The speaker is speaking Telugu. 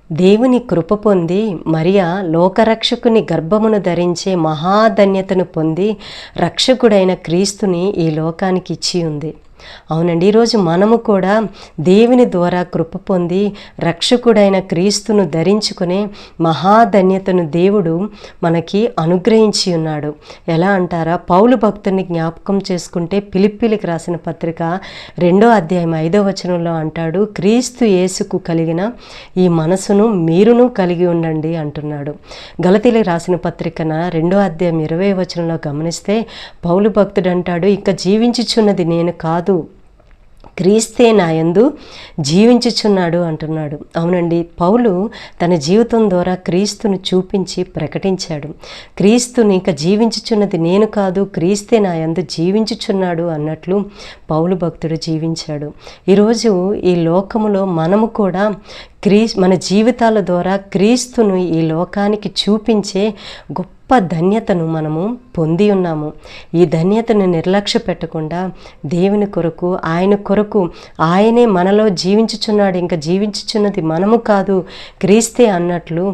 దేవుని కృప పొంది మరియా లోకరక్షకుని గర్భమును ధరించే మహాధన్యతను పొంది రక్షకుడైన క్రీస్తుని ఈ లోకానికి ఇచ్చి ఉంది. అవునండి, ఈరోజు మనము కూడా దేవుని ద్వారా కృప పొంది రక్షకుడైన క్రీస్తును ధరించుకునే మహాధన్యతను దేవుడు మనకి అనుగ్రహించి ఉన్నాడు. ఎలా అంటారా? పౌలు భక్తుని జ్ఞాపకం చేసుకుంటే ఫిలిప్పీలకు రాసిన పత్రిక 2వ అధ్యాయం 5వ వచనంలో అంటాడు, క్రీస్తు యేసుకు కలిగిన ఈ మనసును మీరును కలిగి ఉండండి అంటున్నాడు. గలతీలకు రాసిన పత్రికన 2వ అధ్యాయం 20వ వచనంలో గమనిస్తే పౌలు భక్తుడు అంటాడు, ఇక జీవించుచున్నది నేను కాదు, క్రీస్తే నా యందు జీవించుచున్నాడు అంటున్నాడు. అవునండి, పౌలు తన జీవితం ద్వారా క్రీస్తును చూపించి ప్రకటించాడు. క్రీస్తుని ఇక జీవించుచున్నది నేను కాదు, క్రీస్తే నా యందు జీవించుచున్నాడు అన్నట్లు పౌలు భక్తుడు జీవించాడు. ఈరోజు ఈ లోకములో మనము కూడా మన జీవితాల ద్వారా క్రీస్తును ఈ లోకానికి చూపించే గొప్ప ధన్యతను మనము పొంది ఉన్నాము. ఈ ధన్యతను నిర్లక్ష్య పెట్టకుండా దేవుని కొరకు, ఆయన కొరకు, ఆయనే మనలో జీవించుచున్నాడు, ఇంకా జీవించుచున్నది మనము కాదు క్రీస్తే అన్నట్లు